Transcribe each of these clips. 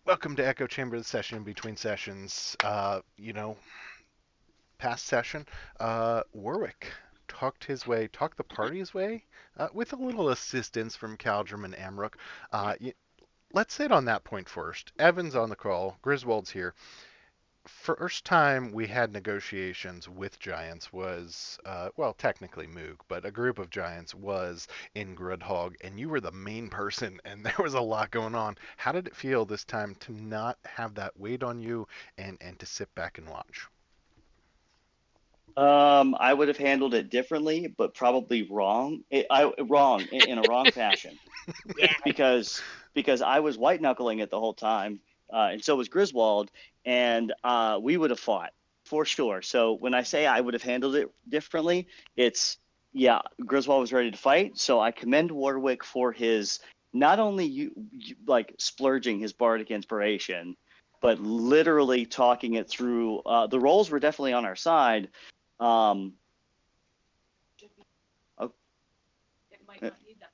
Welcome to Echo Chamber, the session in between sessions. Past session, Warwick talked the party's way, with a little assistance from Caldrum and Amrook. Let's sit on that point first. Evan's on the call. Griswold's here. First time we had negotiations with giants was, well, technically Moog, but a group of giants was in Grudhog, and you were the main person, and there was a lot going on. How did it feel this time to not have that weight on you and to sit back and watch? I would have handled it differently, but probably wrong. Wrong in a wrong fashion Yeah. because I was white knuckling it the whole time, and so was Griswold, and we would have fought for sure. So when I say I would have handled it differently, it's yeah, Griswold was ready to fight. So I commend Warwick for his not only like splurging his bardic inspiration, but literally talking it through. The roles were definitely on our side. Um, oh, It might uh, not need that.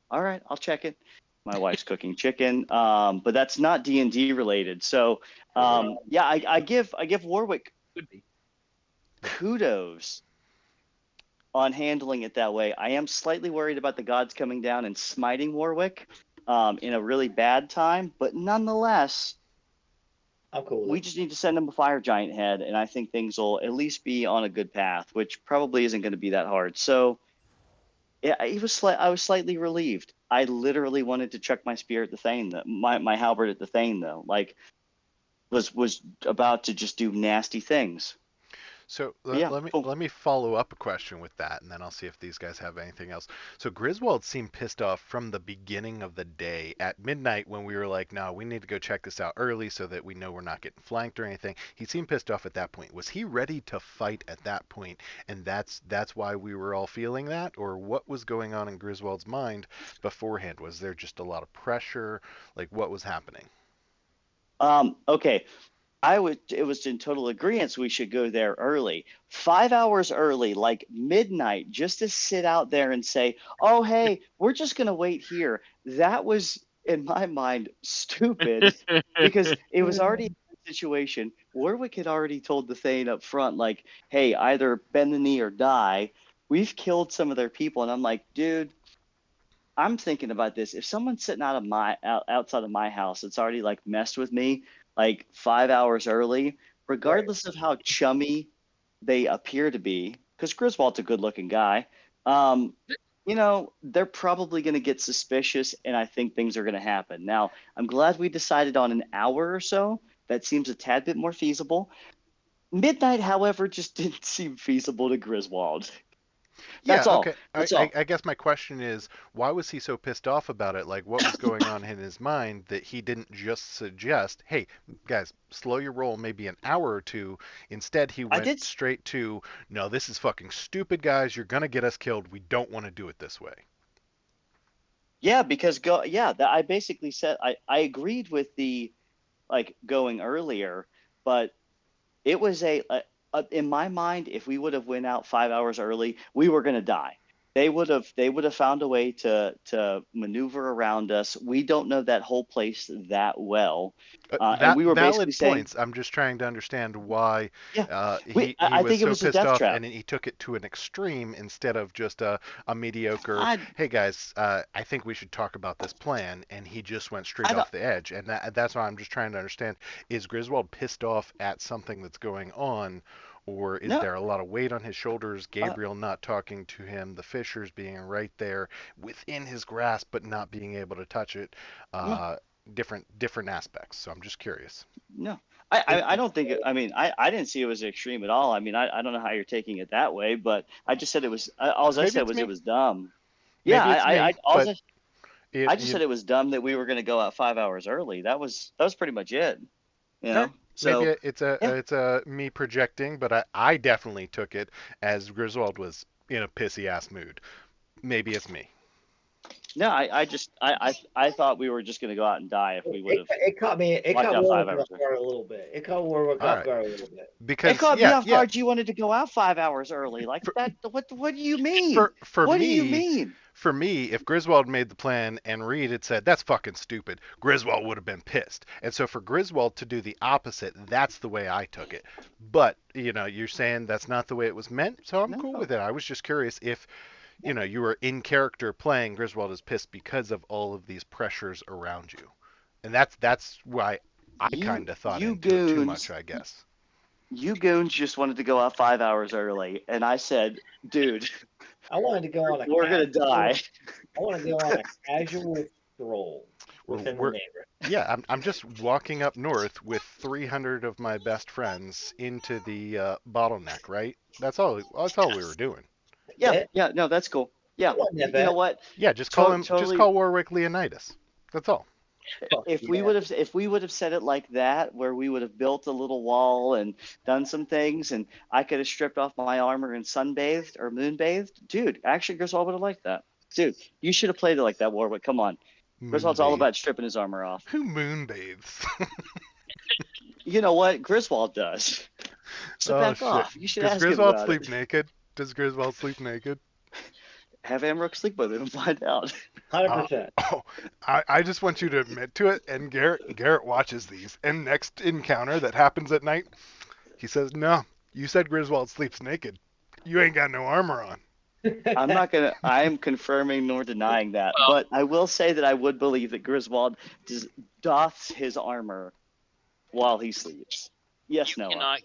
all right, I'll check it. My wife's cooking chicken, but that's not D&D related. So yeah, I give Warwick Could be. kudos on handling it that way. I am slightly worried about the gods coming down and smiting Warwick in a really bad time, but nonetheless, I'm cool with we it. just need to send him a fire giant head, and I think things will at least be on a good path, which probably isn't going to be that hard. So yeah, I was slightly relieved. I literally wanted to chuck my spear at the Thane, my halberd at the Thane, though. Like was about to just do nasty things. So But let, yeah, let me cool. let me follow up a question with that, and then I'll see if these guys have anything else. So Griswold seemed pissed off from the beginning of the day at midnight when we were like, "No, we need to go check this out early so that we know we're not getting flanked or anything." He seemed pissed off at that point. Was he ready to fight at that point, and that's why we were all feeling that, or what was going on in Griswold's mind beforehand? Was there just a lot of pressure? Like what was happening? Okay. It was in total agreement we should go there early. 5 hours early, like midnight, just to sit out there and say, "Oh, hey, we're just gonna wait here." That was, in my mind, stupid because it was already a situation. Warwick had already told the Thane up front, like, "Hey, either bend the knee or die." We've killed some of their people, and I'm like, dude, I'm thinking about this. If someone's sitting outside of my house, it's already like messed with me like 5 hours early, Right. regardless of how chummy they appear to be, because Griswold's a good looking guy. Um, they're probably going to get suspicious, and I think things are going to happen. Now, I'm glad we decided on an hour or so. That seems a tad bit more feasible. Midnight, however, just didn't seem feasible to Griswold. Yeah, That's all. okay. I, That's I, all. I guess my question is, why was he so pissed off about it? Like, what was going on in his mind that he didn't just suggest, hey, guys, slow your roll maybe an hour or two. Instead, he I went did. straight to, no, this is fucking stupid, guys. You're going to get us killed. We don't want to do it this way. Yeah, because I basically said I agreed with the like going earlier, but it was in my mind, if we would have went out 5 hours early, we were gonna die. They would have found a way to maneuver around us. We don't know that whole place that well, and we were basically Valid saying, points. I'm just trying to understand why yeah, he I was think it so was a pissed death off, trap. and he took it to an extreme instead of just a mediocre. I Hey guys, I think we should talk about this plan, and he just went straight I don't off the edge, and that's why I'm just trying to understand: is Griswold pissed off at something that's going on? Or is no. there a lot of weight on his shoulders? Uh, Gabriel not talking to him, the Fishers being right there within his grasp, but not being able to touch it. no. Uh, different aspects. So I'm just curious. No, It, I don't think I mean, I didn't see it was extreme at all. I mean, I don't know how you're taking it that way, but I just said it was. All I Maybe said it's was it me. was dumb. Yeah, Maybe it's me. But I it just you said it was dumb that we were going to go out 5 hours early. That was pretty much it. You okay. know. Maybe So yeah, it's a me projecting, but I definitely took it as Griswold was in a pissy ass mood. Maybe it's me. No, I thought we were just going to go out and die if we would have It caught me. It locked caught down five Warwick hours. off guard a little bit. It caught Warwick All off right. guard a little bit. It Because caught me yeah, off yeah. guard. You wanted to go out 5 hours early, like that. What do you mean? For What do you me, mean? if Griswold made the plan and Reed had said that's fucking stupid, Griswold would have been pissed. And so for Griswold to do the opposite, that's the way I took it. But you're saying that's not the way it was meant, so I'm cool No. with it. I was just curious if you were in character playing Griswold is pissed because of all of these pressures around you, and that's why I You kind of thought you into it too much, goons I guess. you goons just wanted to go out 5 hours early, and I said, dude, I wanted to go on a we're gonna casual. die. I want to go on a casual stroll within the We're neighborhood. yeah, I'm just walking up north with 300 of my best friends into the bottleneck, right? That's all we were Yes. doing. That's Yeah, it. yeah, no, that's cool. Yeah, It wasn't that you know bad. what? Yeah, just Totally. call Warwick Leonidas. That's all. Fuck yeah. If we would have said it like that, where we would have built a little wall and done some things, and I could have stripped off my armor and sunbathed or moonbathed, dude. Actually, Griswold would have liked that. Dude, you should have played it like that, Warwick. Come on, Griswold's all Moonbathe. about stripping his armor off. Who moonbathes? You know what? Griswold does. So Oh back shit. off. You should Does ask him Griswold about it. sleep naked? Does Griswold sleep naked? Have Amrook sleep with him and find out. 100%. Oh, I just want you to admit to it. And Garrett watches these. And next encounter that happens at night, he says, "No, you said Griswold sleeps naked. You ain't got no armor on." I am confirming nor denying that, Well, but I will say that I would believe that Griswold doffs his armor while he sleeps. Yes, you Noah. cannot.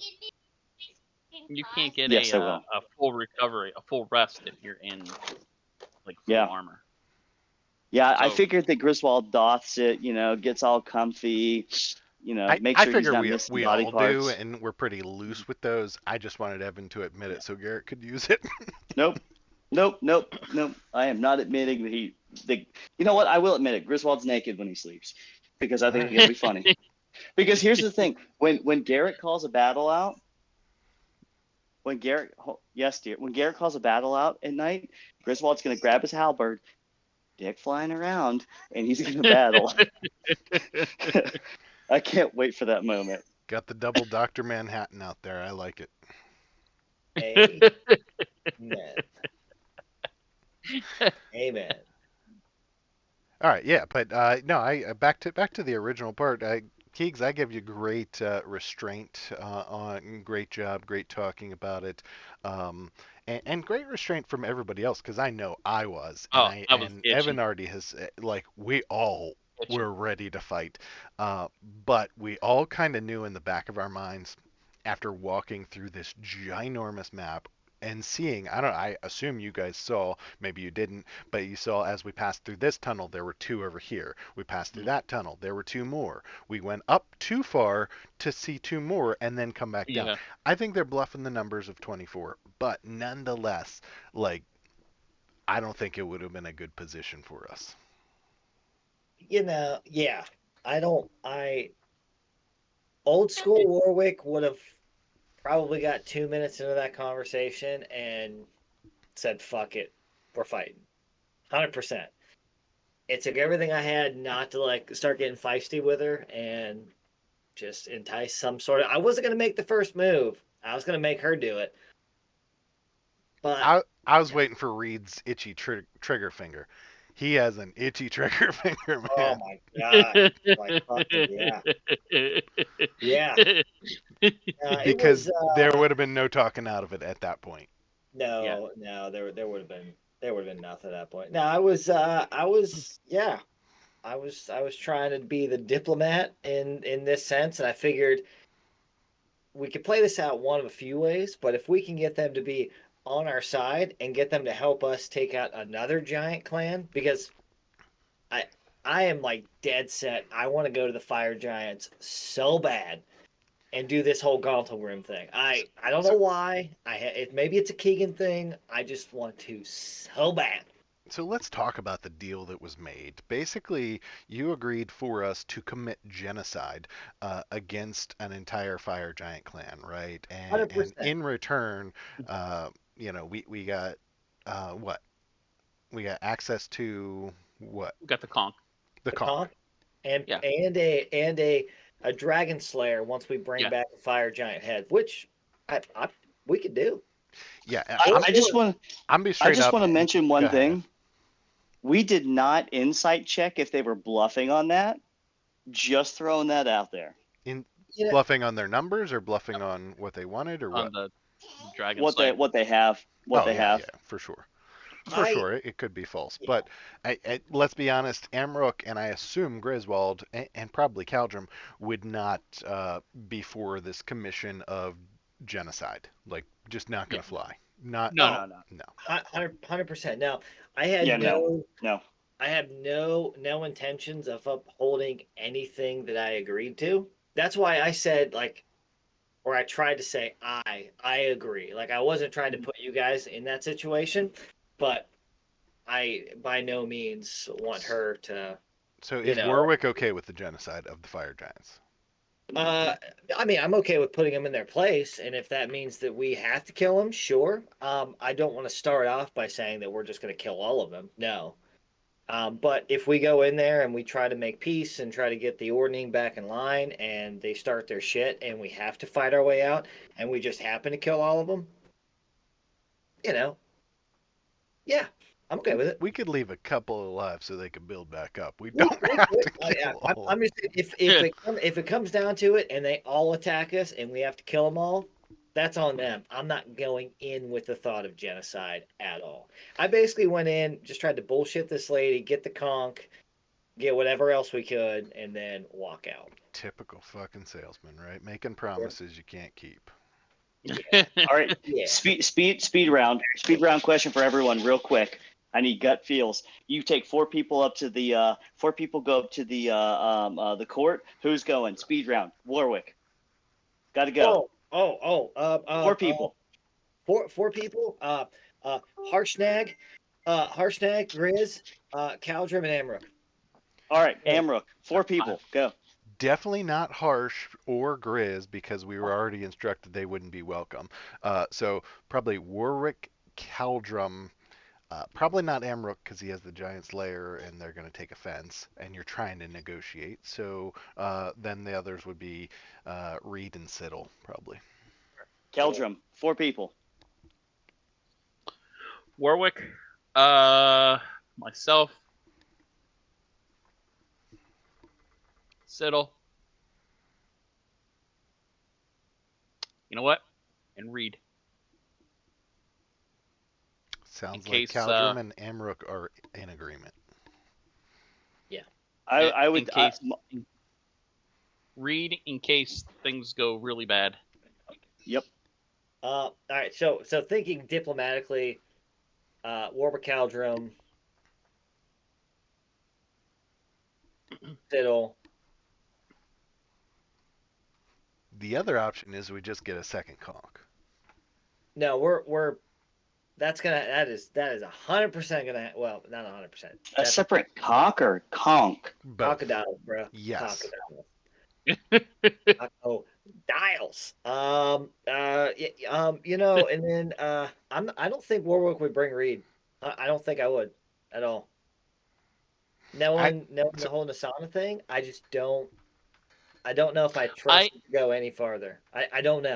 You can't get Yes, I a will. a full recovery, a full rest if you're in like full Yeah. armor. Yeah, I So- figured that Griswold doffs it, gets all comfy, make I sure he's figure not we missing we body all do, parts. and we're pretty loose with those. I just wanted Evan to admit it so Garrett could use it. Nope. Nope, nope, nope. I am not admitting that you know what? I will admit it. Griswold's naked when he sleeps because I think it'll be funny. Because here's the thing: when Garrett calls a battle out, yes, dear, when Garrett calls a battle out at night, Griswold's gonna grab his halberd, dick flying around, and he's gonna battle. I can't wait for that moment. Got the double Dr. Manhattan out there. I like it. Amen. Amen. All right, yeah, but no, I back to the original part. Keegs, I give you great restraint on great job, great talking about it, and great restraint from everybody else because I know I was, Oh, I was and itching. Evan already has like we all Itching. were ready to fight, but we all kind of knew in the back of our minds after walking through this ginormous map and seeing, I assume you guys saw, maybe you didn't, but you saw as we passed through this tunnel, there were two over here. We passed through that tunnel, there were two more. We went up too far to see two more and then come back down. Yeah. I think they're bluffing the numbers of 24, but nonetheless, like, I don't think it would have been a good position for us. Yeah. Old school Warwick would have probably got 2 minutes into that conversation and said, fuck it, we're fighting. 100%. It took everything I had not to like start getting feisty with her and just entice some sort of. I wasn't going to make the first move. I was going to make her do it. But I was waiting for Reed's itchy trigger finger. He has an itchy trigger finger, man. oh my god, like fucking yeah. Because there would have been no talking out of it at that point. No, there would have been nothing at that point. No, I was trying to be the diplomat in this sense, and I figured we could play this out one of a few ways, but if we can get them to be on our side and get them to help us take out another giant clan, because I am like dead set. I want to go to the fire giants so bad and do this whole Gauntlgrim thing. I don't know why. Maybe it's a Keegan thing. I just want to so bad. So let's talk about the deal that was made. Basically, you agreed for us to commit genocide against an entire fire giant clan, right? And 100%. in return, we got what? We got access to What? We got the conch. The The conch. conch, and Yeah. a dragon slayer once we bring Yeah. back the fire giant head, which I we could do. Yeah, I, I'm I just want I'm be I straight just up. want to mention Go one ahead. thing. We did not insight check if they were bluffing on that. Just throwing that out there. In You know, bluffing on their numbers or bluffing on what they wanted or On what? the Dragon What they Slayer. what they have, what Oh they yeah, have. yeah, for sure. For I sure, it could be false. yeah. But let's be honest, Amrook and I assume Griswold and probably Caldrum would not be for this commission of genocide. Like, just not Yeah. going to fly. Not, No, Oh, no, no. no. 100%. Now, I had Yeah, no, no no. I have no intentions of upholding anything that I agreed to. That's why I said, like, or I tried to say I agree. Like, I wasn't trying to put you guys in that situation, but I by no means want her to, So you is know. Warwick okay with the genocide of the Fire Giants? Uh, I mean, I'm okay with putting them in their place, and if that means that we have to kill them, sure. I don't want to start off by saying that we're just going to kill all of them. No. But if we go in there and we try to make peace and try to get the ordning back in line, and they start their shit, and we have to fight our way out, and we just happen to kill all of them, you know, yeah, I'm okay with it. We could leave a couple alive so they could build back up. We We, don't we have could. to kill all of I'm just if it comes down to it, and they all attack us, and we have to kill them all, that's on them. I'm not going in with the thought of genocide at all. I basically went in, just tried to bullshit this lady, get the conch, get whatever else we could, and then walk out. typical fucking salesman, right? Making promises you can't keep. All right. Yeah. Speed round. Speed round question for everyone, real quick. I need gut feels. You take four people up to the four people go up to the court. Who's going? Speed round. Warwick. Got to go. Four Uh, people. four people. Harshnag, Grizz, Caldrum, and Amrook. All right, Amrook. Four people. Go. Definitely not Harsh or Grizz because we were already instructed they wouldn't be welcome. So probably Warwick, Caldrum, probably not Amrook because he has the Giant Slayer and they're going to take offense, and you're trying to negotiate. So then the others would be Reed and Siddle, probably. Keldrum. Four people. Warwick, myself, Siddle. You know what? And Reed. Sounds In like case, Caldrum and Amrook are in agreement. Yeah. I would. In case, Reed, in case things go really bad. Yep. All right. So thinking diplomatically, Warwick, Caldrum, Fiddle. The other option is we just get a second conch. No, we're that is 100% gonna, well, not 100%. A separate cock or conch. Both. Crocodile, bro. Yes. Oh, dials. You know, and then I don't think Warwick would bring Reed. I don't think I would at all. Knowing the whole Nasana thing, I just don't. I don't know if I trust it to go any farther. I don't know.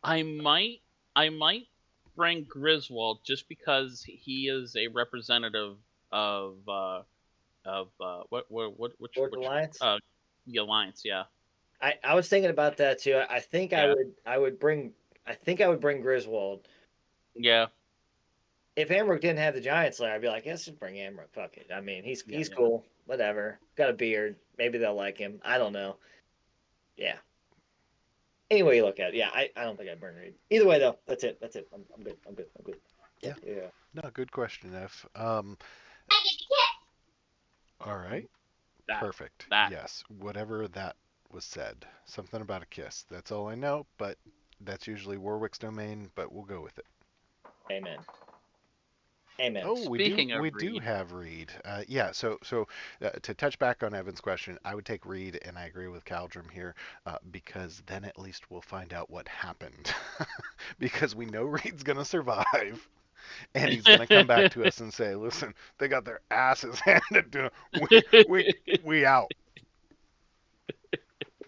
I might bring Griswold just because he is a representative of which Alliance. The Alliance, yeah. I was thinking about that too. I think Yeah. I would bring Griswold. Yeah. If Amrook didn't have the Giant Slayer, I'd be like, let's just bring Amrook. Fuck it. I mean, he's Yeah. cool. Whatever. Got a beard. Maybe they'll like him. I don't know. Yeah. Any way you look at it, yeah, I don't think I'd burn Reed. Either way, though, that's it. I'm good. Yeah. No, good question, F. All right. Perfect. That. Yes, whatever that was said. Something about a kiss. That's all I know, but that's usually Warwick's domain, but we'll go with it. Amen. Oh, we Speaking do of we do Reed. have Reed. Yeah, so to touch back on Evan's question, I would take Reed, and I agree with Caldrum here, because then at least we'll find out what happened, because we know Reed's gonna survive. and he's gonna come back to us and say, "Listen, they got their asses handed to them. We out."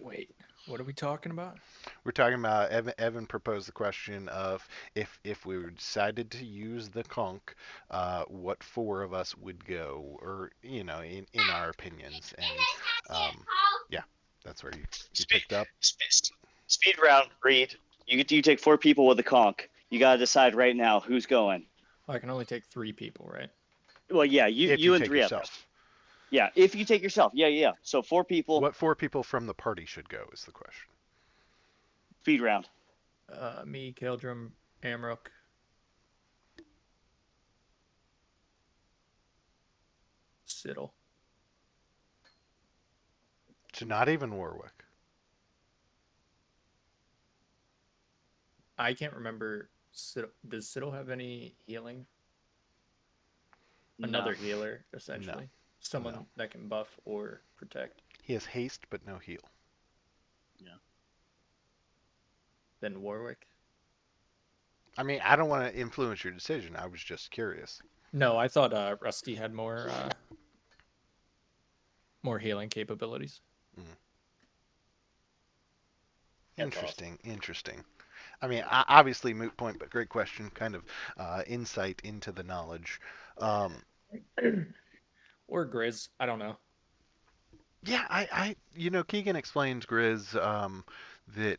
Wait, what are we talking about? We're talking about Evan proposed the question of if we decided to use the conch, what four of us would go, or in our opinions, and yeah, that's where you Speed, picked up. speed round, Reed. You take 4 people with the conch. You got to decide right now who's going. I can only take 3 people, right? Well, yeah, If you you and take 3 others. yourself, Yeah, if you take yourself. Yeah. So 4 people. what four people from the party should go is the question. Speed round. Me, Keldrum, Amrook. Siddle. So not even Warwick. I can't remember. Does Siddle have any healing? Another No. healer, essentially. Someone No. that can buff or protect. He has haste but no heal. Then Warwick. I mean, I don't want to influence your decision. I was just curious. No, I thought Rusty had more healing capabilities. That's Interesting. I mean, obviously moot point, but great question. Kind of insight into the knowledge. Or Grizz. I don't know. Yeah, Keegan explained Grizz that,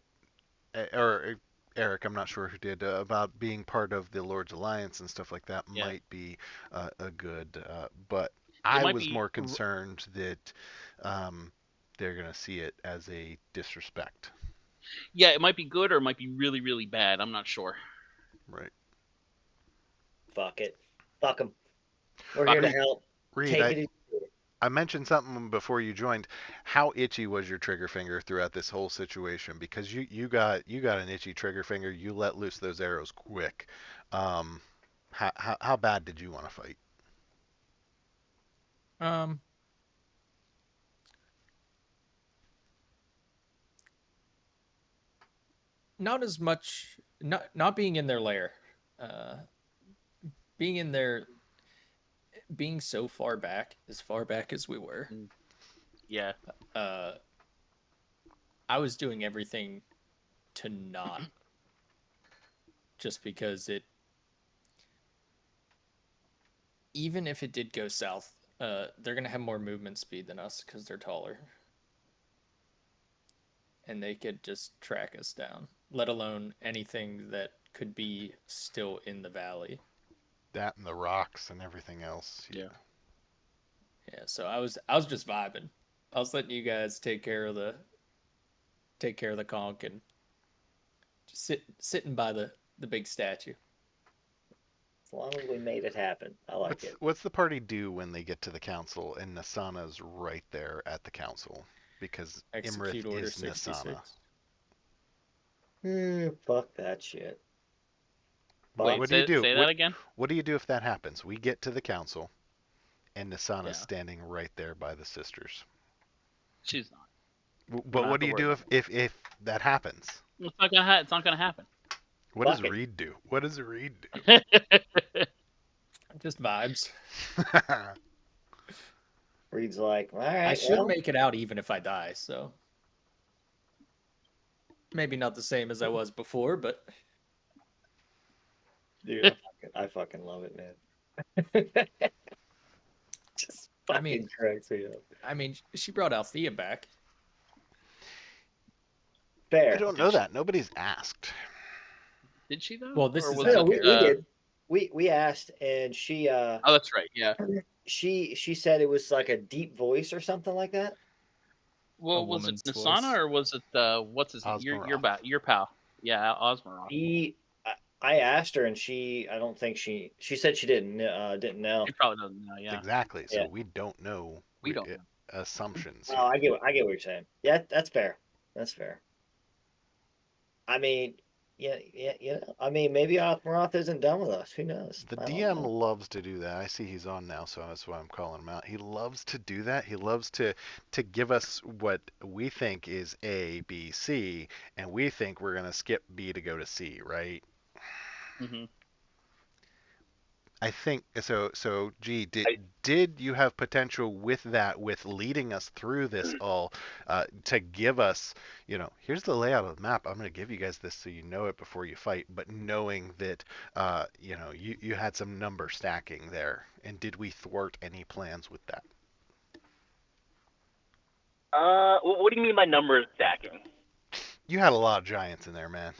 or Eric, I'm not sure who did, about being part of the Lord's Alliance and stuff like that Yeah. might be a good, but It I might was be more concerned that they're going to see it as a disrespect. Yeah, it might be good or it might be really, really bad. I'm not sure. Right. Fuck it. Fuck them. We're Fuck here to 'em. help. Reed, Take it. I mentioned something before you joined. How itchy was your trigger finger throughout this whole situation? Because you got an itchy trigger finger. You let loose those arrows quick. Um, how bad did you want to fight? Um, not as much. Not being in their lair. Uh, being in their, being so far back, as far back as we were. Yeah. I was doing everything to not, just because even if it did go south, they're gonna have more movement speed than us because they're taller, and they could just track us down. Let alone anything that could be still in the valley. That and the rocks and everything else. Yeah. Yeah, so I was just vibing. I was letting you guys take care of the conch and just sitting by the big statue. As long as we made it happen. I like it. What's the party do when they get to the council and Nasana's right there at the council? Because Execute Imrith Order is Nasana. 66. Fuck that shit. Wait, What do you do? say that again? What do you do if that happens? We get to the council and Nasana's Yeah. standing right there by the sisters. She's not. But not what do to you worry do about if that happens? It's not gonna happen. What does Fuck it. Reed do? What does Reed do? Just vibes. Reed's like, all right. I should well, make it out even if I die, so maybe not the same as I was before, but Dude, I fucking love it, man. Just fucking I mean- cracks me up. I mean, she brought Althea back. Fair. I don't know that. Nobody's asked. Did she though? Well, this Or is was No, it, Althea. we did. We asked, and she Oh, that's right. Yeah. she said it was like a deep voice or something like that. Well, was it woman's Nasana voice. or was it what's his name? Osmeroth. Your pal. Yeah, Osmeroth. I asked her, and I don't think she said she didn't know. He probably doesn't know. Yeah. Exactly. So Yeah. we don't know. We don't know. Assumptions. Oh, I get what you're saying. Yeah, that's fair. That's fair. I mean, yeah. I mean, maybe Roth isn't done with us. Who knows? The I don't DM know. loves to do that. I see he's on now, so that's why I'm calling him out. He loves to do that. He loves to give us what we think is A, B, C, and we think we're gonna skip B to go to C, right? Hmm. I think so. So, gee, did I, did you have potential with that, with leading us through this all, to give us, here's the layout of the map. I'm going to give you guys this so you know it before you fight, but knowing that, you had some number stacking there, and did we thwart any plans with that? what do you mean by numbers stacking? You had a lot of giants in there, man.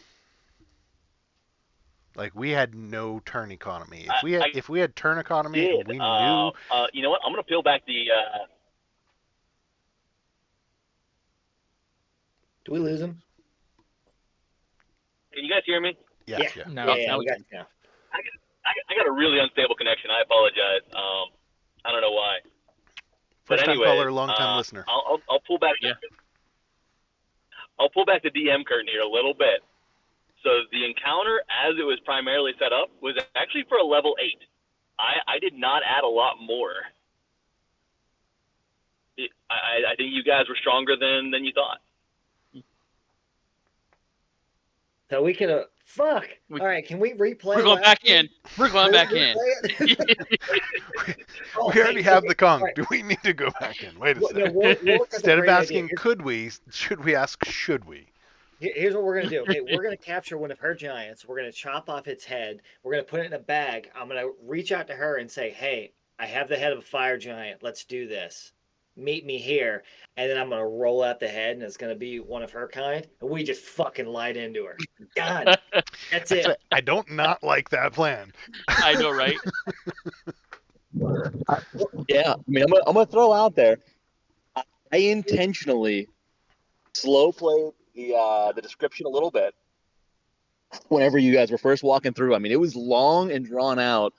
Like we had no turn economy. If we had I if we had turn economy and did. we knew, You know what? I'm gonna peel back the. Do we lose him? Can you guys hear me? yeah, Yeah. yeah. No, Yeah, now we we got can. you now. I got a really unstable connection. I apologize. I don't know why. But First time anyways, caller, long time listener. I'll pull back. Yeah. I'll pull back the DM curtain here a little bit. So the encounter, as it was primarily set up, was actually for a level 8. I did not add a lot more. I think you guys were stronger than you thought. So we could have. Fuck. We- All right, can we replay? We're going last back week? in. We're going Can we back in. replay it? Oh, We already hey, have okay, the Kong. all right. Do we need to go back in? Wait a Well, no, second. Warwick has a Instead of great idea. asking, could we, should we ask, should we? Here's what we're gonna do. Okay, we're gonna capture one of her giants. We're gonna chop off its head. We're gonna put it in a bag. I'm gonna reach out to her and say, "Hey, I have the head of a fire giant. Let's do this. Meet me here." And then I'm gonna roll out the head, and it's gonna be one of her kind. And we just fucking light into her. Done. That's it. I don't not like that plan. I know, right? Yeah, I mean, I'm gonna throw out there. I intentionally slow played the description a little bit whenever you guys were first walking through. I mean, it was long and drawn out,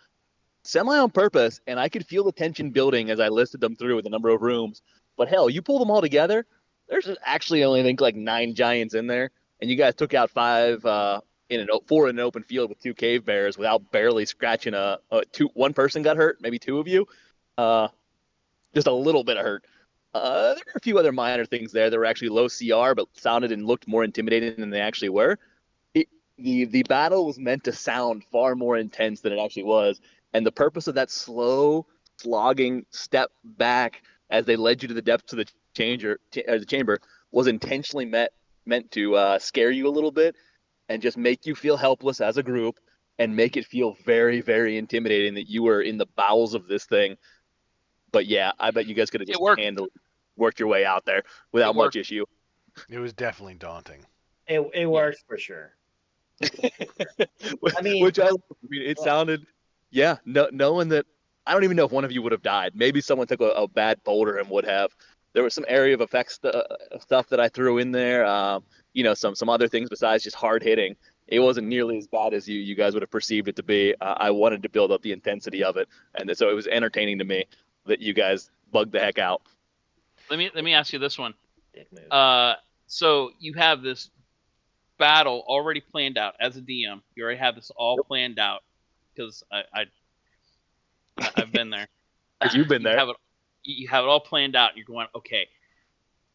semi on purpose, and I could feel the tension building as I listed them through with the number of rooms. But hell, you pull them all together, there's actually only I think like 9 giants in there, and you guys took out 5 4 in an open field with 2 cave bears without barely scratching one person got hurt, maybe 2 of you. Just a little bit of hurt. There were a few other minor things there that were actually low CR, but sounded and looked more intimidating than they actually were. The battle was meant to sound far more intense than it actually was, and the purpose of that slow, slogging step back as they led you to the depths of the chamber was intentionally meant to scare you a little bit and just make you feel helpless as a group and make it feel very, very intimidating that you were in the bowels of this thing. But yeah, I bet you guys could have just worked your way out there without much issue. It was definitely daunting. It works for sure. I mean, it sounded, knowing that I don't even know if one of you would have died. Maybe someone took a bad boulder and would have. There was some area of effects stuff that I threw in there. Some other things besides just hard hitting. It wasn't nearly as bad as you guys would have perceived it to be. I wanted to build up the intensity of it, and so it was entertaining to me that you guys bugged the heck out. Let me ask you this one. So you have this battle already planned out as a DM. You already have this all planned out because I've been there. You've been there. You have it all planned out. And you're going, okay,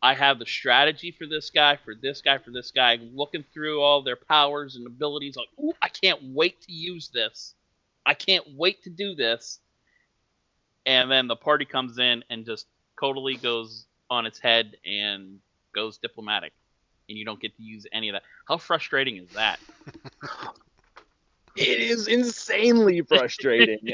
I have the strategy for this guy, for this guy, for this guy. Looking through all their powers and abilities, like, ooh, I can't wait to use this. I can't wait to do this. And then the party comes in and just totally goes on its head and goes diplomatic, and you don't get to use any of that. How frustrating is that? It is insanely frustrating.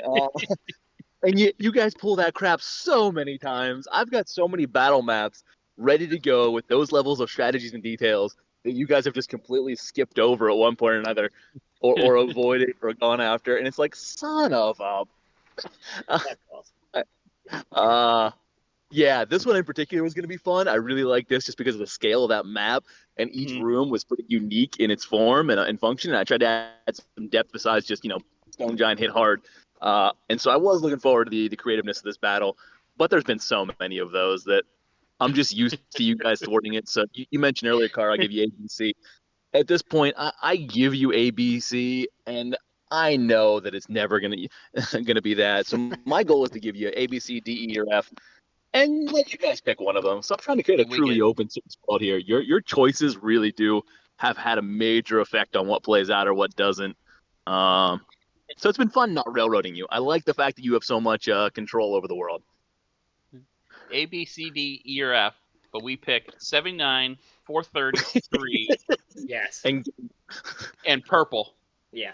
And you guys pull that crap so many times. I've got so many battle maps ready to go with those levels of strategies and details that you guys have just completely skipped over at one point or another, or avoided or gone after. And it's like, son of a... Yeah, this one in particular was going to be fun. I really like this just because of the scale of that map, and each room was pretty unique in its form and function. And I tried to add some depth besides just, Stone Giant hit hard. And so I was looking forward to the creativeness of this battle, but there's been so many of those that I'm just used to you guys thwarting it. So you mentioned earlier, Carr, I give you ABC. At this point, I give you ABC, and I know that it's never gonna be that. So my goal is to give you A, B, C, D, E, or F, and let you guys pick one of them. So I'm trying to create a truly open spot here. Your choices really do have had a major effect on what plays out or what doesn't. So it's been fun not railroading you. I like the fact that you have so much control over the world. A, B, C, D, E, or F, but we pick 79, 433, Yes. And and purple. Yeah.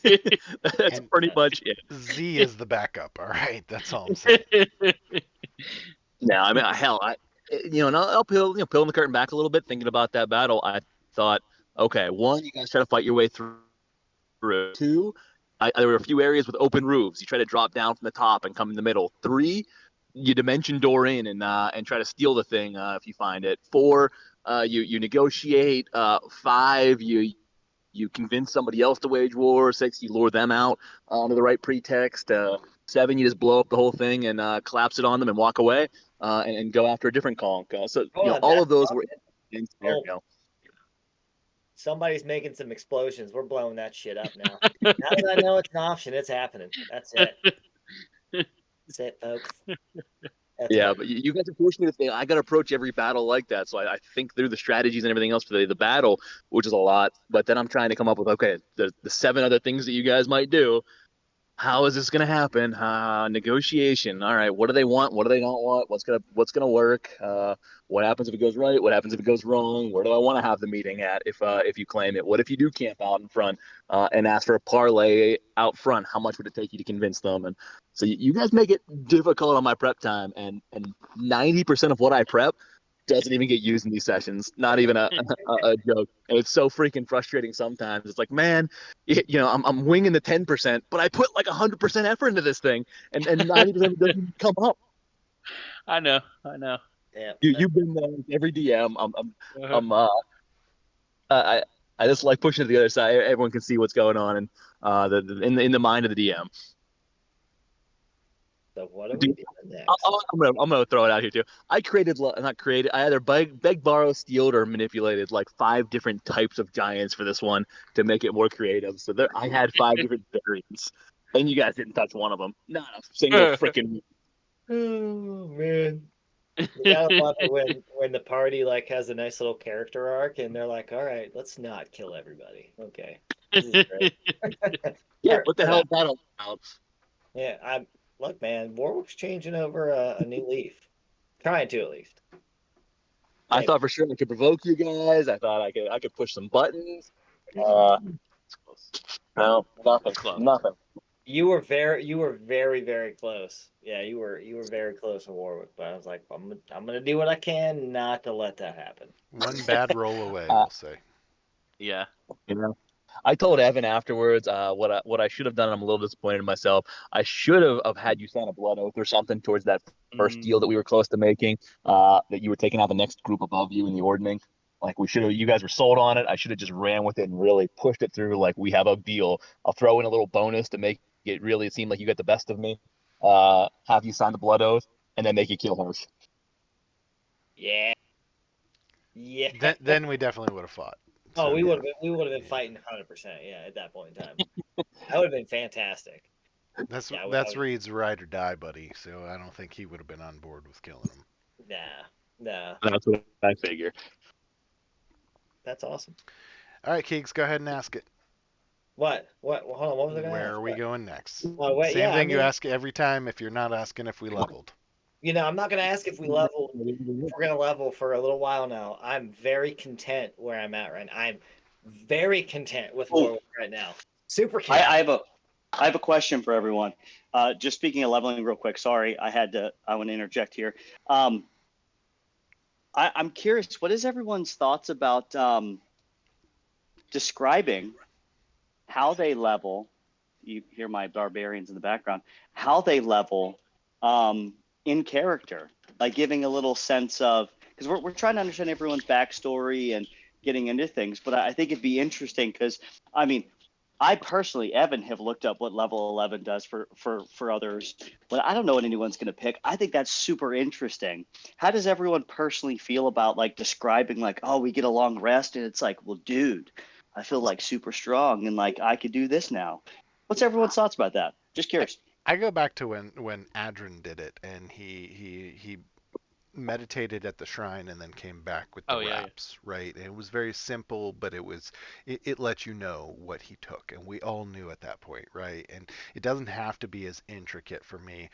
that's And pretty much it. Z is the backup. All right, that's all I'm saying. No, I mean, hell, and I'll peel the curtain back a little bit, thinking about that battle. I thought, okay, one, you guys try to fight your way through. Two, there were a few areas with open roofs. You try to drop down from the top and come in the middle. Three, you dimension door in and try to steal the thing if you find it. Four, you negotiate. Five, you convince somebody else to wage war. Six, you lure them out under the right pretext. Seven, you just blow up the whole thing and collapse it on them and walk away and go after a different conk. So Hold on, all that's of those were in scenario. Somebody's making some explosions. We're blowing that shit up now. Now that I know it's an option, it's happening. That's it. That's it, folks. That's Yeah, it. but you guys are forcing me to think. I got to approach every battle like that. So I think through the strategies and everything else for the battle, which is a lot. But then I'm trying to come up with, okay, the seven other things that you guys might do. How is this going to happen? Negotiation. All right. What do they want? What do they not want? What's gonna work? What happens if it goes right? What happens if it goes wrong? Where do I want to have the meeting at if you claim it? What if you do camp out in front and ask for a parlay out front? How much would it take you to convince them? And so you guys make it difficult on my prep time, and 90% of what I prep doesn't even get used in these sessions. Not even a joke. And it's so freaking frustrating sometimes. It's like, man, I'm winging the 10%, but I put like 100% effort into this thing, and 90% doesn't come up. I know. Yeah. You've been there with every DM. Uh-huh. I just like pushing to the other side. Everyone can see what's going on, and in the mind of the DM. So what are we doing next? I'm gonna throw it out here too. I not created. I either beg, borrow, stealed, or manipulated like 5 different types of giants for this one to make it more creative. So I had 5 different variants, and you guys didn't touch one of them. Not a single freaking. Oh man. You gotta love it when the party like has a nice little character arc and they're like, all right, let's not kill everybody. Okay. This is great. Yeah, what the hell is that all about? Yeah, look, man, Warwick's changing over a new leaf. Trying to at least. I thought for sure I could provoke you guys. I thought I could push some buttons. No, nothing. Close. Nothing. You were very, very close. Yeah, you were very close with Warwick, but I was like, I'm gonna do what I can not to let that happen. One bad roll away, we'll say. Yeah. I told Evan afterwards what I should have done. And I'm a little disappointed in myself. I should have had you sign a blood oath or something towards that first deal that we were close to making. That you were taking out the next group above you in the ordning. Like we should have. You guys were sold on it. I should have just ran with it and really pushed it through. Like we have a deal. I'll throw in a little bonus to make it really seem like you got the best of me. Have you sign the blood oath and then make you kill Hirsch. Yeah. Yeah. Then we definitely would have fought. Oh, So, we yeah. would have been fighting 100%. Yeah, at that point in time, that would have been fantastic. That's Reed's ride or die buddy. So I don't think he would have been on board with killing him. Nah. That's what I figure. That's awesome. All right, Keegs, go ahead and ask it. What? Well, hold on. What was I going to ask? Where are we going next? Oh, wait, Same yeah, thing you ask every time if you're not asking if we leveled. I'm not going to ask if we level. If we're going to level for a little while now. I'm very content where I'm at right now. I'm very content with where we're right now. Super content. I have a question for everyone. Just speaking of leveling real quick. Sorry, I want to interject here. I'm curious, what is everyone's thoughts about describing how they level? You hear my barbarians in the background. How they level in character, like giving a little sense of, because we're trying to understand everyone's backstory and getting into things, but I think it'd be interesting because, I mean, I personally, Evan, have looked up what level 11 does for others, but I don't know what anyone's going to pick. I think that's super interesting. How does everyone personally feel about like describing like, oh, we get a long rest, and it's like, well, dude, I feel like super strong and like I could do this now. What's everyone's thoughts about that? Just curious. I go back to when Adrin did it, and he meditated at the shrine and then came back with the Oh yeah, yeah. wraps, right? And it was very simple, but it let you know what he took, and we all knew at that point, right? And it doesn't have to be as intricate for me,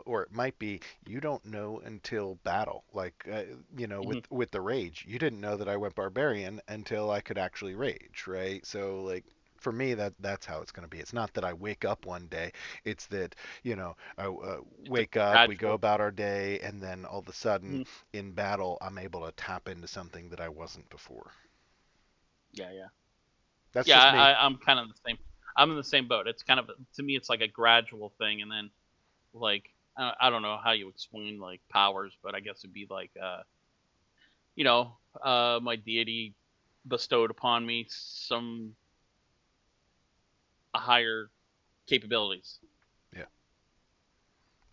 or it might be you don't know until battle, like with Mhm. with the rage, you didn't know that I went barbarian until I could actually rage, right? So like. For me, that's how it's going to be. It's not that I wake up one day. It's that I It's a wake up, we go gradual. about our day, and then all of a sudden Mhm. in battle, I'm able to tap into something that I wasn't before. Yeah, yeah, That's yeah. just me. I'm kind of the same. I'm in the same boat. It's kind of to me, it's like a gradual thing, and then like I don't know how you explain like powers, but I guess it'd be like you know, my deity bestowed upon me some higher capabilities. Yeah.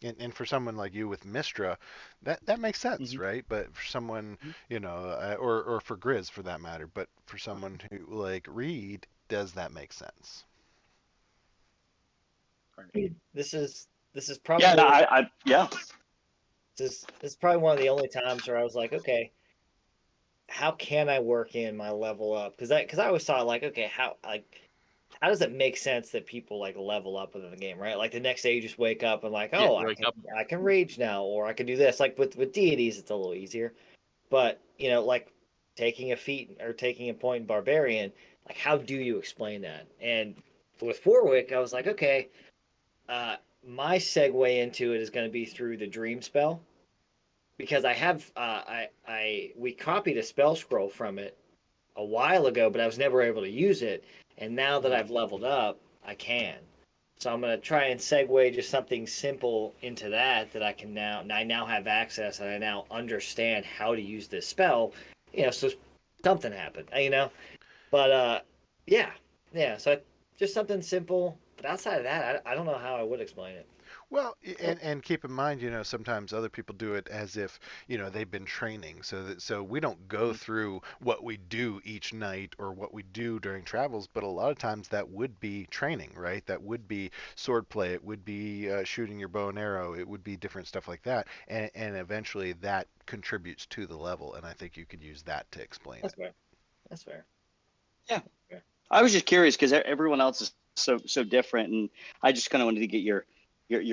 And for someone like you with Mistra, that makes sense, Hmm. right? But for someone, or for Grizz for that matter, but for someone who like Reed, does that make sense? This is Yeah, no, probably yeah. this is probably one of the only times where I was like, okay, how can I work in my level up? Because I always thought like, okay, how does it make sense that people like level up within the game, right? Like the next day you just wake up and like, Yeah, oh, you wake up. I can rage now, or I can do this. Like with deities, it's a little easier, but like taking a feat or taking a point in barbarian, like how do you explain that? And with Warwick, I was like, okay, uh, my segue into it is going to be through the dream spell because I have I we copied a spell scroll from it a while ago, but I was never able to use it. And now that Mhm. I've leveled up, I can. So I'm gonna try and segue just something simple into that I can I now have access and I now understand how to use this spell. So something happened, But yeah, yeah. So just something simple. But outside of that, I don't know how I would explain it. Well, and keep in mind, sometimes other people do it as if, they've been training. So we don't go through what we do each night or what we do during travels, but a lot of times that would be training, right? That would be swordplay. It would be shooting your bow and arrow. It would be different stuff like that. And eventually that contributes to the level, and I think you could use that to explain That's it. fair. That's fair. Yeah. Fair. I was just curious because everyone else is so different, and I just kind of wanted to get your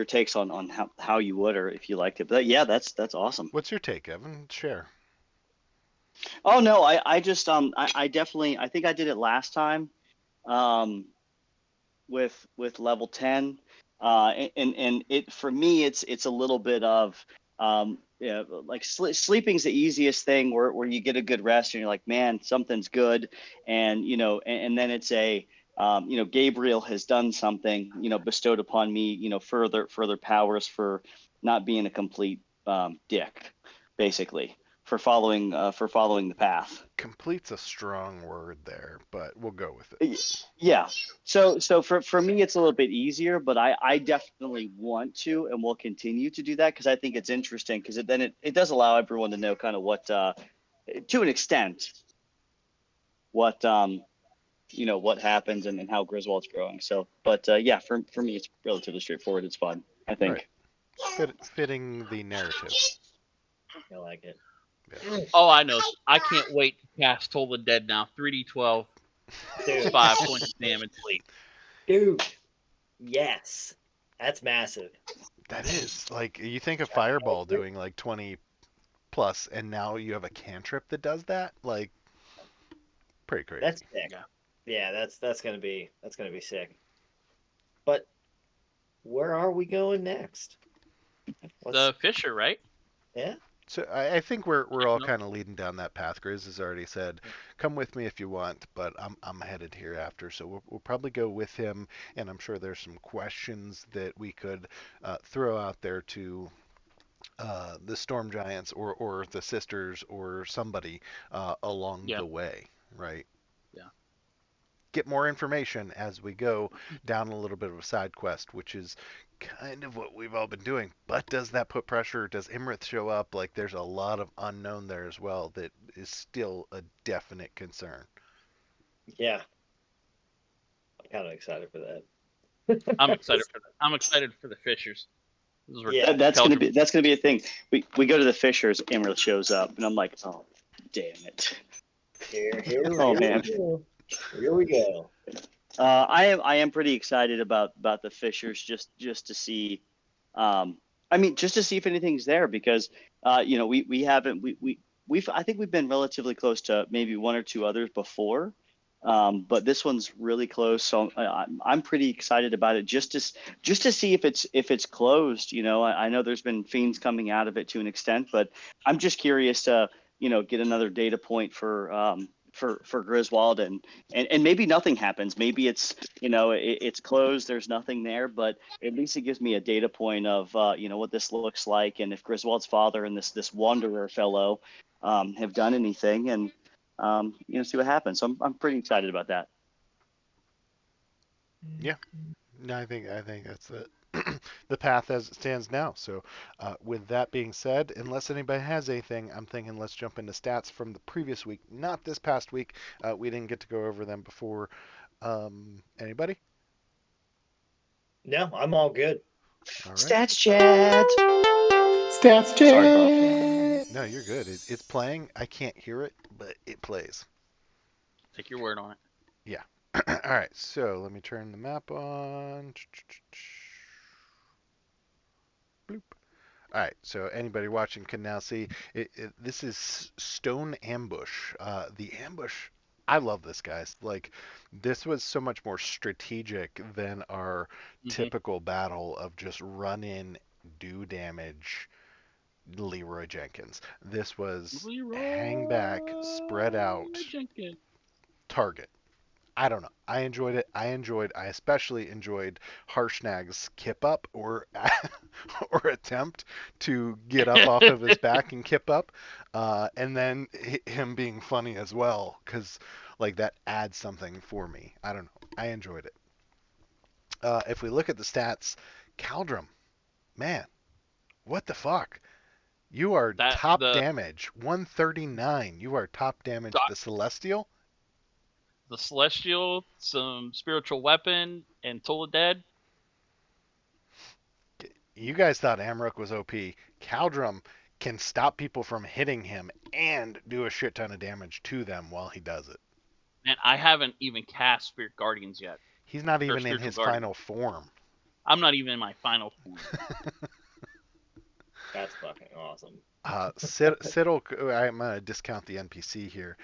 takes on how you would or if you liked it. But yeah, that's awesome. What's your take, Evan? Share. Oh no, I just I definitely I think I did it last time um with level 10, and it for me it's a little bit of yeah, like sleeping's the easiest thing where you get a good rest and you're like, man, something's good. And and then it's a Gabriel has done something, bestowed upon me, further powers for not being a complete dick, basically, for following the path. Complete's a strong word there, but we'll go with it. Yeah. So for me it's a little bit easier, but I definitely want to and will continue to do that because I think it's interesting because it does allow everyone to know kind of what to an extent what what happens and how Griswold's growing. So but yeah, for me it's relatively straightforward. It's fun, I Right. think. Fitting the narrative. I like it. Yeah. Oh, I know. I can't wait to cast Toll the Dead now. 3d12, it's Dude, 5 points of damage. dude, yes, that's massive. That is like you think of Fireball doing like 20 plus, and now you have a cantrip that does that. Like pretty That's crazy. sick. Yeah. Yeah, that's gonna be sick. But where are we going next? What's The Fisher, right? yeah? So I think we're all No. kind of leading down that path. Grizz has already said, "Come with me if you want," but I'm headed here after, so we'll probably go with him. And I'm sure there's some questions that we could throw out there to the Storm Giants or the Sisters or somebody along Yeah. the way, right? Yeah. Get more information as we go down a little bit of a side quest, which is kind of what we've all been doing. But does that put pressure? Does Imrith show up? Like, there's a lot of unknown there as well that is still a definite concern. Yeah, I'm kind of excited for that. I'm excited for the Fishers. Those were Yeah. That's Keldrum. gonna be a thing. We go to the Fishers, Emerald shows up, and I'm like, oh, damn it. Oh man. Here we go. I am pretty excited about the Fishers just to see, I mean just to see if anything's there because you know we haven't we've I think we've been relatively close to maybe one or two others before, but this one's really close, so I'm pretty excited about it just to see if it's closed. You know, I know there's been fiends coming out of it to an extent, but I'm just curious to get another data point for Griswold and maybe nothing happens. Maybe it's it's closed. There's nothing there, but at least it gives me a data point of what this looks like, and if Griswold's father and this Wanderer fellow have done anything, and see what happens. So I'm pretty excited about that. Yeah. No, I think that's the path as it stands now. So, with that being said, unless anybody has anything, I'm thinking let's jump into stats from the previous week, not this past week. We didn't get to go over them before. Anybody? No, I'm all good. All right. Stats chat. Stats check. Sorry, Carl. No, you're good. It's playing. I can't hear it, but it plays. Take your word on it. All right. So let me turn the map on. Bloop. All right, so anybody watching can now see this is Stone Ambush. The ambush, I love this, guys. Like, this was so much more strategic than our typical battle of just run in, do damage, Leroy Jenkins. This was hang back, spread out, Jenkins. target. I don't know. I enjoyed it. I especially enjoyed Harshnag's kip up or or attempt to get up off of his back and kip up, and then him being funny as well, because like that adds something for me. I don't know. I enjoyed it. If we look at the stats, Caldrum, man, what the fuck? You are top damage, 139. You are top damage. The Celestial. The Celestial, some spiritual weapon, and Toll the Dead. You guys thought Amrook was OP. Caldrum can stop people from hitting him and do a shit ton of damage to them while he does it. And I haven't even cast Spirit Guardians yet. He's not even in his final form. I'm not even in my final form. That's fucking awesome. Siddle, I'm going to discount the NPC here.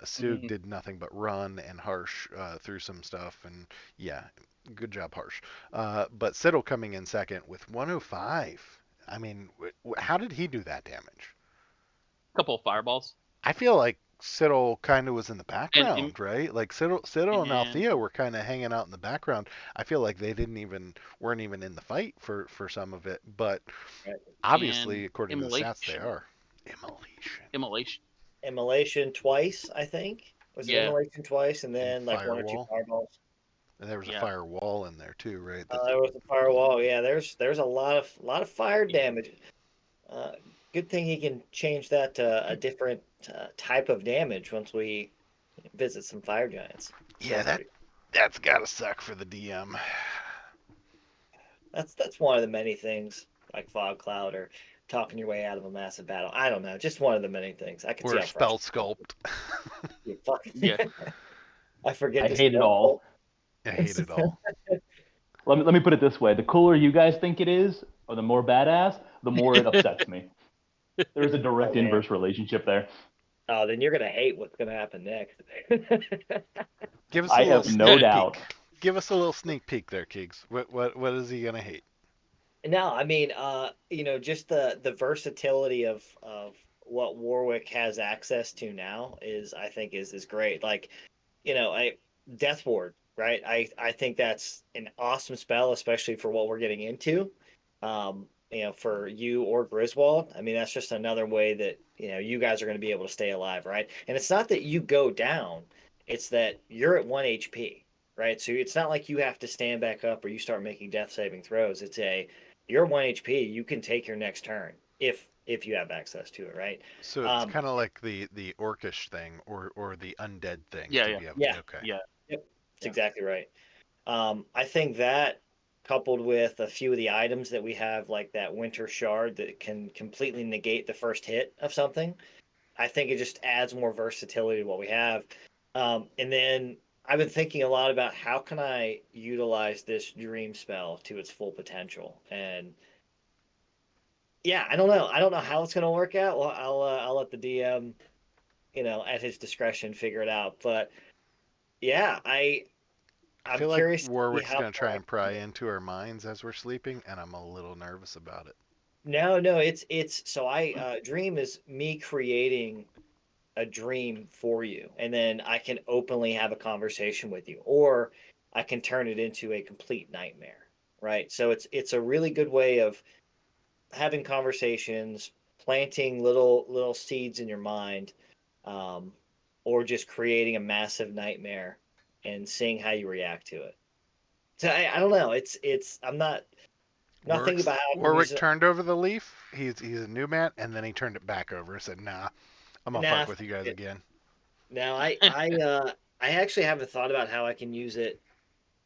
Sug did nothing but run, and Harsh threw some stuff, and yeah, good job, Harsh. But Siddle coming in second with 105. I mean, how did he do that damage? A couple of fireballs. I feel like Siddle kind of was in the background, right? Like Siddle and Althea were kind of hanging out in the background. I feel like they weren't even in the fight for some of it, but obviously, according to the stats, they are. Immolation twice, I think. Was it Immolation twice, and then like firewall. 1 or 2 fireballs? And there was a firewall in there too, right? There was a firewall. Yeah, there's a lot of fire damage. Good thing he can change that to a different type of damage once we visit some fire giants. Yeah, that's gotta suck for the DM. That's one of the many things, like fog cloud or talking your way out of a massive battle. I don't know, just one of the many things. I can see how spell sculpt. Yeah. I forget. I hate it all. I hate it all. Let me put it this way: the cooler you guys think it is, or the more badass, the more it upsets me. There's a direct inverse relationship there. Oh, then you're gonna hate what's gonna happen next. I have no doubt. Give us a little sneak peek there, Keegs. What is he gonna hate? No, I mean, just the versatility of what Warwick has access to now I think is great. Like, Death Ward, right? I think that's an awesome spell, especially for what we're getting into. For you or Griswold. I mean, that's just another way that, you guys are going to be able to stay alive, right? And it's not that you go down, it's that you're at 1 HP, right? So it's not like you have to stand back up or you start making death saving throws. You're 1 HP, you can take your next turn if you have access to it, right? So it's kind of like the orcish thing or the undead thing. Yeah. Okay. Yeah. Yep. That's exactly right. I think that coupled with a few of the items that we have, like that winter shard that can completely negate the first hit of something, I think it just adds more versatility to what we have. And then I've been thinking a lot about how can I utilize this dream spell to its full potential. And yeah, I don't know. I don't know how it's going to work out. Well, I'll let the DM, at his discretion, figure it out. But yeah, I I'm feel like curious to see Warwick's how gonna far try I and can pry get. into our minds as we're sleeping, and I'm a little nervous about it. No, it's so I dream is me creating a dream for you, and then I can openly have a conversation with you, or I can turn it into a complete nightmare, right? So it's a really good way of having conversations, planting little seeds in your mind, um, or just creating a massive nightmare and seeing how you react to it. So I don't know. It's I'm not thinking about how I can use Warwick it. turned over the leaf. He's a new man, and then he turned it back over and said, "Nah, I'm gonna Nah, fuck with you guys again." now I actually haven't thought about how I can use it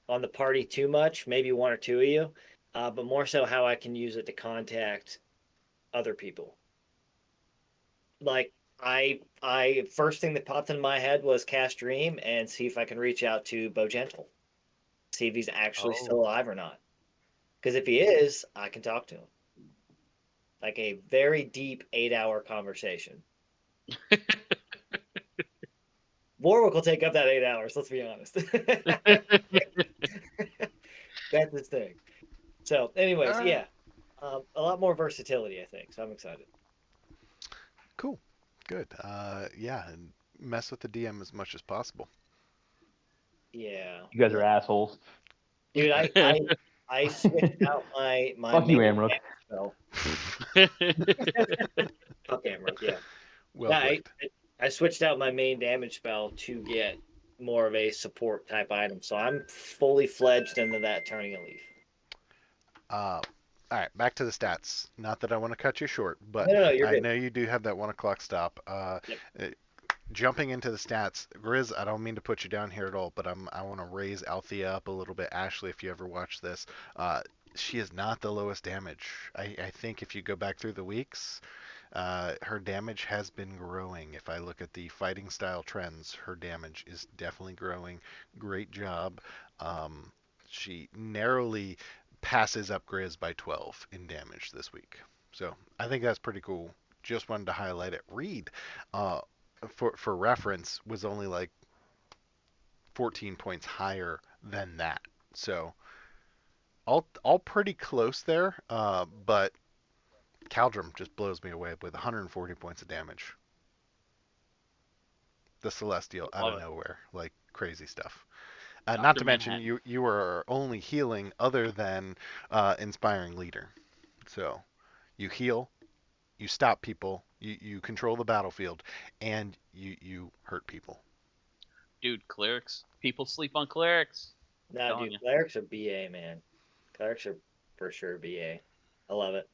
on the party too much. Maybe one or two of you, but more so how I can use it to contact other people. Like I first thing that popped in my head was cast dream and see if I can reach out to Bo Gentle, see if he's actually Oh, still alive or not. Because if he is, I can talk to him. Like a very deep 8 hour conversation. Warwick will take up that 8 hours. Let's be honest. That's his thing. So, anyways, Uh, yeah, a lot more versatility, I think. So I'm excited. cool, good. Yeah, and mess with the DM as much as possible. Yeah, You guys are assholes. dude, I switched out my Fuck you, main Amrook. damage spell. Fuck Amrook, yeah. Well Yeah, played. I switched out my main damage spell to get more of a support type item. So I'm fully fledged into that turning a leaf. All right, back to the stats. Not that I want to cut you short, but No, you're I good. know you do have that 1 o'clock stop. Yep. Uh, Jumping into the stats, Grizz, I don't mean to put you down here at all, but I want to raise Althea up a little bit. Ashley, if you ever watch this, uh, she is not the lowest damage. I think if you go back through the weeks, her damage has been growing. If I look at the fighting style trends, her damage is definitely growing. Great job. Um, she narrowly passes up Grizz by 12 in damage this week. So I think that's pretty cool. Just wanted to highlight it. Reed, uh, for reference, was only like 14 points higher than that. So all pretty close there. But Caldrum just blows me away with 140 points of damage. The Celestial out love of it. nowhere, like crazy stuff. Not Dr. to mention Manhattan. you were only healing other than inspiring leader. So you heal, you stop people, you control the battlefield, and you hurt people. Dude, clerics. People sleep on clerics. Nah, Telling dude, you. clerics are BA, man. Clerics are for sure BA. I love it.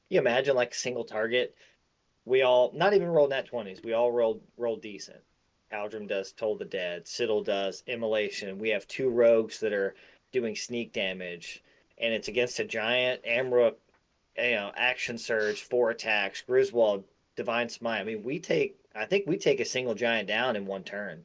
You imagine like single target. We all not even rolled nat 20s. We all rolled decent. Aldrim does Toll the Dead. Siddle does Immolation. We have two rogues that are doing sneak damage, and it's against a giant. Amrook, Action Surge, 4 attacks. Griswold, Divine Smite. I mean, I think we take a single giant down in one turn,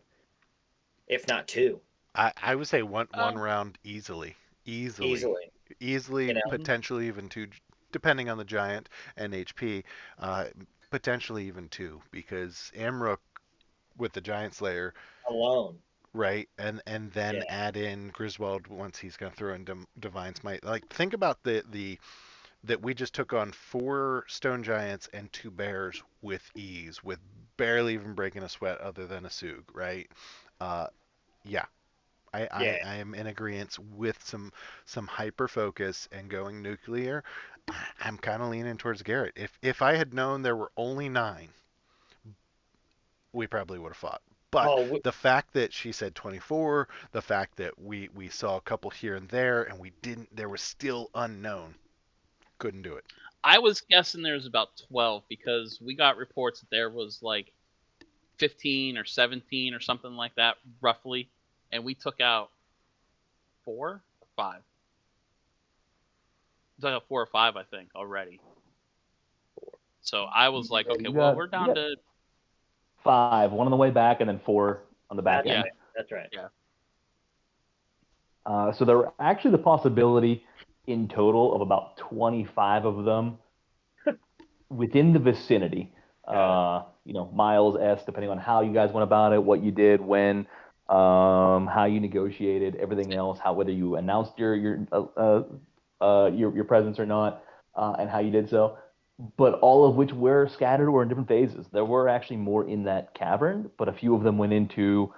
if not two, I would say one Oh, round easily, easily, easily. easily, mhm. potentially even two, depending on the giant and HP. Uh, Potentially even two, because Amrook with the Giant Slayer, Alone. right, and then Yeah. add in Griswold once he's gonna throw in Divine Smite. Like think about the that we just took on 4 stone giants and 2 bears with ease, with barely even breaking a sweat other than a Sug, right? Uh, yeah, Yeah. I am in agreement with some hyper focus and going nuclear. I'm kind of leaning towards Garrett. If I had known there were only 9, we probably would have fought. But Oh, the fact that she said 24, the fact that we saw a couple here and there, and we didn't, there was still unknown. Couldn't do it. I was guessing there was about 12 because we got reports that there was like 15 or 17 or something like that, roughly. And we took out 4 or 5. It's like a 4 or 5, I think, already. So I was like, Yeah, okay, you well, got- we're you down got- to 5, one on the way back, and then 4 on the back That's end. right. That's right. So there were actually the possibility in total of about 25 of them within the vicinity. Miles S, depending on how you guys went about it, what you did, when, how you negotiated, everything else, whether you announced your presence or not, and how you did so. But all of which were scattered or in different phases. There were actually more in that cavern, but a few of them went into,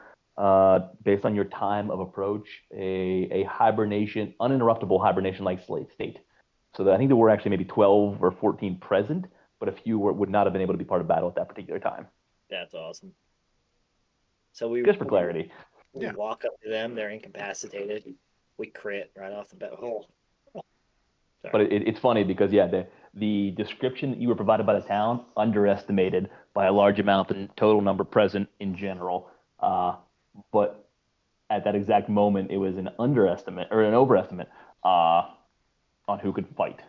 based on your time of approach, a hibernation, uninterruptible hibernation-like state. So I think there were actually maybe 12 or 14 present, but a few would not have been able to be part of battle at that particular time. That's awesome. So we Just for clarity. We walk up to them. They're incapacitated. We crit right off the bat. Oh. Sorry. But it's funny because, the description that you were provided by the town underestimated by a large amount the total number present in general. But at that exact moment, it was an underestimate or an overestimate on who could fight.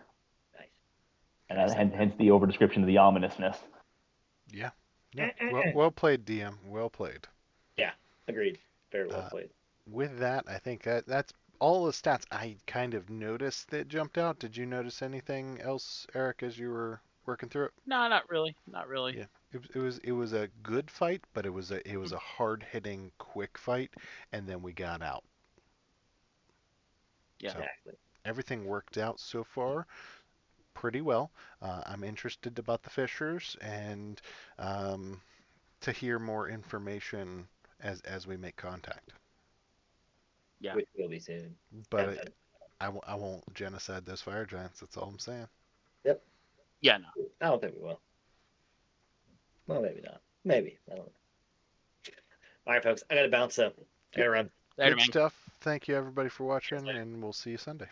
Nice. And hence the overdescription of the ominousness. Yeah. Well played, DM. Well played. Yeah, agreed. Very well played. With that, I think that's all the stats I kind of noticed that jumped out. Did you notice anything else, Eric, as you were working through it? No, not really. Not really. Yeah, it was a good fight, but it was a hard hitting, quick fight, and then we got out. Yeah. So Exactly. everything worked out so far pretty well. I'm interested about the Fishers and to hear more information as we make contact. Yeah. Which will be soon. But I won't genocide those fire giants. That's all I'm saying. Yep. Yeah, no. I don't think we will. Well, maybe not. Maybe. I don't know. All right, folks. I got to bounce, though. I got to run. Later, Good man. stuff. Thank you, everybody, for watching, and we'll see you Sunday.